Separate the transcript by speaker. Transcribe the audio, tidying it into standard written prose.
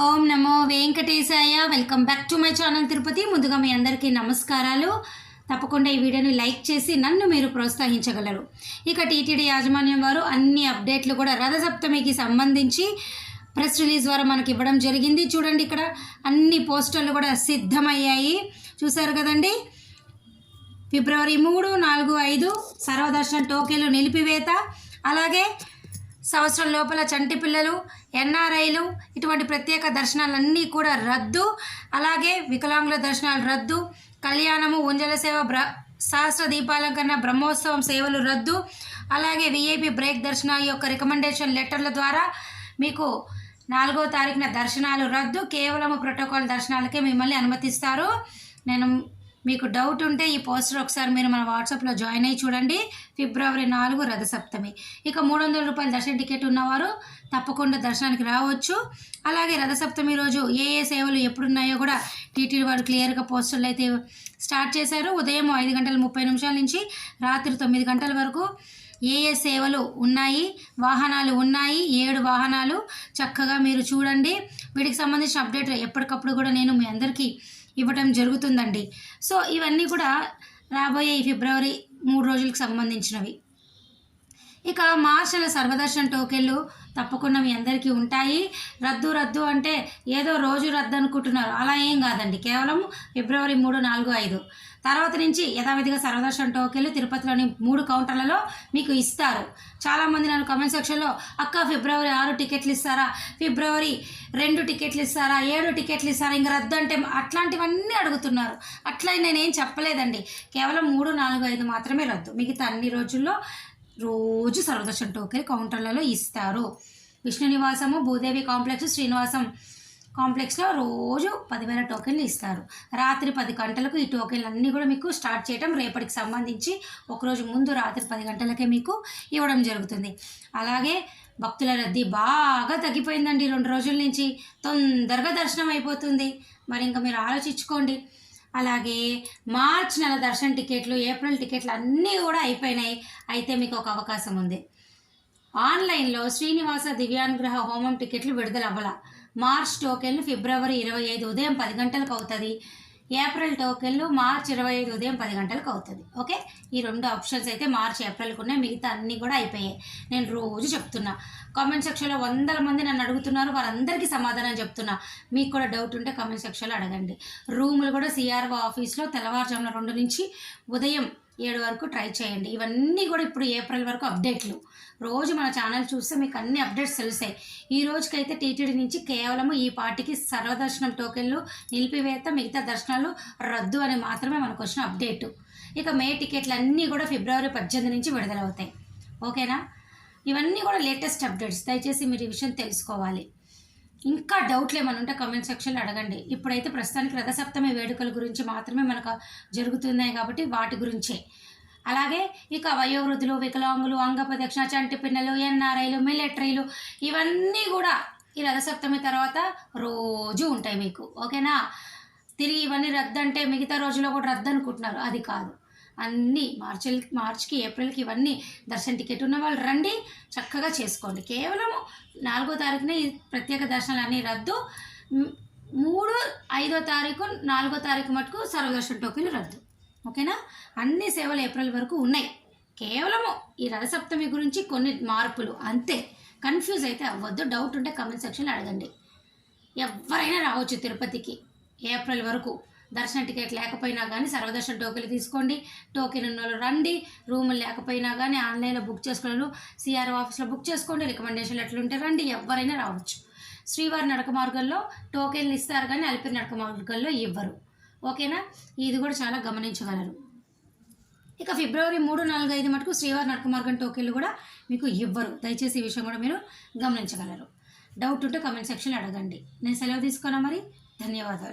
Speaker 1: Om Namo Venkatesaya. Welcome back to my channel Tirupati. ముందుగా మీ అందరికీ నమస్కారాలు. తప్పకుండా ఈ వీడియోని లైక్ చేసి నన్ను మీరు ప్రోత్సహించగలరు. ఇక టీటీడీ యాజమాన్యం వారు అన్ని అప్డేట్లు కూడా రథసప్తమికి సంబంధించి ప్రెస్ రిలీజ్ ద్వారా మనకి ఇవ్వడం జరిగింది. చూడండి, ఇక్కడ అన్ని పోస్టర్లు కూడా సిద్ధమయ్యాయి. చూసారు కదండి. ఫిబ్రవరి 3, 4, 5 సర్వదర్శన టోకెన్లు నిలిపివేత, అలాగే సంవత్సరం లోపల చంటి పిల్లలు, ఎన్ఆర్ఐలు ఇటువంటి ప్రత్యేక దర్శనాలన్నీ కూడా రద్దు, అలాగే వికలాంగుల దర్శనాలు రద్దు, కళ్యాణము, ఉంజల సేవ, సహస్ర దీపాలంకరణ, బ్రహ్మోత్సవం సేవలు రద్దు, అలాగే విఐపి బ్రేక్ దర్శనాల యొక్క రికమెండేషన్ లెటర్ల ద్వారా మీకు 4వ తారీఖున దర్శనాలు రద్దు. కేవలం ప్రోటోకాల్ దర్శనాలకే మిమ్మల్ని అనుమతిస్తారు. నేను మీకు డౌట్ ఉంటే ఈ పోస్టర్ ఒకసారి మీరు మన వాట్సాప్లో జాయిన్ అయ్యి చూడండి. ఫిబ్రవరి 4 రథసప్తమి. ఇక 300 రూపాయల దర్శన టికెట్ ఉన్నవారు తప్పకుండా దర్శనానికి రావచ్చు. అలాగే రథసప్తమి రోజు ఏ సేవలు ఎప్పుడున్నాయో కూడా టీటీడీ వారు క్లియర్గా పోస్టర్లు అయితే స్టార్ట్ చేశారు. ఉదయం 5:30 నుంచి రాత్రి 9 గంటల వరకు ఏ సేవలు ఉన్నాయి, వాహనాలు ఉన్నాయి. 7 వాహనాలు చక్కగా మీరు చూడండి. వీటికి సంబంధించిన అప్డేట్ ఎప్పటికప్పుడు కూడా నేను మీ అందరికీ ఇవ్వటం జరుగుతుందండి. సో ఇవన్నీ కూడా రాబోయే ఈ ఫిబ్రవరి 3 రోజులకు సంబంధించినవి. ఇక మార్చి నెల సర్వదర్శన టోకెన్లు తప్పకుండా మీ అందరికీ ఉంటాయి. రద్దు అంటే ఏదో రోజు రద్దు అనుకుంటున్నారు, అలా ఏం కాదండి. కేవలం ఫిబ్రవరి 3, 4, 5 తర్వాత నుంచి యథావిధిగా సర్వదర్శన టోకెన్లు తిరుపతిలోని 3 కౌంటర్లలో మీకు ఇస్తారు. చాలామంది నన్ను కామెంట్ సెక్షన్లో అక్క ఫిబ్రవరి 6 టికెట్లు ఇస్తారా, ఫిబ్రవరి 2 టికెట్లు ఇస్తారా, 7 టికెట్లు ఇస్తారా, ఇంకా రద్దు అంటే అట్లాంటివన్నీ అడుగుతున్నారు. అట్లా నేనేం చెప్పలేదండి. కేవలం 3, 4, 5 మాత్రమే రద్దు. మిగతా అన్ని రోజుల్లో రోజు సర్వదర్శన టోకెన్ కౌంటర్లలో ఇస్తారు. విష్ణు నివాసము, భూదేవి కాంప్లెక్స్, శ్రీనివాసం కాంప్లెక్స్లో రోజు 10,000 టోకెన్లు ఇస్తారు. రాత్రి 10 గంటలకు ఈ టోకెన్లు అన్నీ కూడా మీకు స్టార్ట్ చేయడం, రేపటికి సంబంధించి ఒకరోజు ముందు రాత్రి 10 గంటలకే మీకు ఇవ్వడం జరుగుతుంది. అలాగే భక్తుల రద్దీ బాగా తగ్గిపోయిందండి 2 రోజుల నుంచి. తొందరగా దర్శనం అయిపోతుంది. మరి ఇంకా మీరు ఆలోచించుకోండి. అలాగే మార్చి నెల దర్శన టికెట్లు, ఏప్రిల్ టికెట్లు అన్నీ కూడా అయిపోయినాయి. అయితే మీకు ఒక అవకాశం ఉంది. ఆన్లైన్లో శ్రీనివాస దివ్యానుగ్రహ హోమం టికెట్లు విడుదల అవ్వాల. మార్చ్ టోకెన్లు ఫిబ్రవరి 25 ఉదయం 10 గంటలకు అవుతుంది. ఏప్రిల్ టోకెన్లు మార్చ్ 25 ఉదయం 10 గంటలకు అవుతుంది. ఓకే, ఈ 2 ఆప్షన్స్ అయితే మార్చ్, ఏప్రిల్కి ఉన్నాయి. మిగతా అన్నీ కూడా అయిపోయాయి. నేను రోజు చెప్తున్నా. కామెంట్ సెక్షన్లో 100 మంది నన్ను అడుగుతున్నారు, వారందరికీ సమాధానం చెప్తున్నా. మీకు కూడా డౌట్ ఉంటే కామెంట్ సెక్షన్లో అడగండి. రూములు కూడా సిఆర్ఓ ఆఫీస్లో తెల్లవారుజామున 2 నుంచి ఉదయం 7 వరకు ట్రై చేయండి. ఇవన్నీ కూడా ఇప్పుడు ఏప్రిల్ వరకు అప్డేట్లు. రోజు మన ఛానల్ చూస్తే మీకు అన్ని అప్డేట్స్ తెలుస్తాయి. ఈ రోజుకైతే టీటీడీ నుంచి కేవలం ఈ పార్టీకి సర్వదర్శనం టోకెన్లు నిలిపివేత, మిగతా దర్శనాలు రద్దు అని మాత్రమే మనకు వచ్చిన అప్డేటు. ఇక మే టికెట్లు అన్నీ కూడా ఫిబ్రవరి 18 నుంచి విడుదలవుతాయి. ఓకేనా? ఇవన్నీ కూడా లేటెస్ట్ అప్డేట్స్. దయచేసి మీరు ఈ విషయం తెలుసుకోవాలి. ఇంకా డౌట్లు ఏమైనా ఉంటే కామెంట్ సెక్షన్లో అడగండి. ఇప్పుడైతే ప్రస్తుతానికి రథసప్తమి వేడుకల గురించి మాత్రమే మనకు జరుగుతున్నాయి కాబట్టి వాటి గురించే. అలాగే ఇక వయోవృద్ధులు, వికలాంగులు, అంగప్రదక్షిణ, చంటి పిన్నలు, ఎన్ఆర్ఐలు, మిలిటరీలు ఇవన్నీ కూడా ఈ రథసప్తమి తర్వాత రోజు ఉంటాయి మీకు. ఓకేనా? ఇవన్నీ రద్దు అంటే మిగతా రోజుల్లో కూడా రద్దు అనుకుంటున్నారు, అది కాదు. అన్నీ మార్చికి, ఏప్రిల్కి ఇవన్నీ దర్శన టికెట్ ఉన్న వాళ్ళు రండి, చక్కగా చేసుకోండి. కేవలం 4వ తారీఖునే ఈ ప్రత్యేక దర్శనాలు అన్నీ రద్దు. 3, 5వ తారీఖు, 4వ తారీఖు మటుకు సర్వదర్శన టోకెన్లు రద్దు. ఓకేనా? అన్ని సేవలు ఏప్రిల్ వరకు ఉన్నాయి. కేవలము ఈ రథసప్తమి గురించి కొన్ని మార్పులు అంతే. కన్ఫ్యూజ్ అయితే అవ్వద్దు. డౌట్ ఉంటే కామెంట్ సెక్షన్లో అడగండి. ఎవరైనా రావచ్చు తిరుపతికి ఏప్రిల్ వరకు. దర్శన టికెట్ లేకపోయినా కానీ సర్వదర్శన టోకెన్లు తీసుకోండి. టోకెన్ ఉన్న వాళ్ళు రండి. రూములు లేకపోయినా కానీ ఆన్లైన్లో బుక్ చేసుకోవాలి. సిఆర్ఓ ఆఫీస్లో బుక్ చేసుకోండి. రికమెండేషన్లు ఎట్లుంటే రండి. ఎవరైనా రావచ్చు. శ్రీవారి నడక మార్గంలో టోకెన్లు ఇస్తారు కానీ అలిపిరి నడక మార్గంలో ఇవ్వరు. ఓకేనా? ఇది కూడా చాలా గమనించగలరు. ఇక ఫిబ్రవరి 3, 4, 5 మటుకు శ్రీవారి నడక మార్గం టోకెన్లు కూడా మీకు ఇవ్వరు. దయచేసి ఈ విషయం కూడా మీరు గమనించగలరు. డౌట్ ఉంటే కామెంట్ సెక్షన్లో అడగండి. నేను సెలవు తీసుకోనా మరి. ధన్యవాదాలు.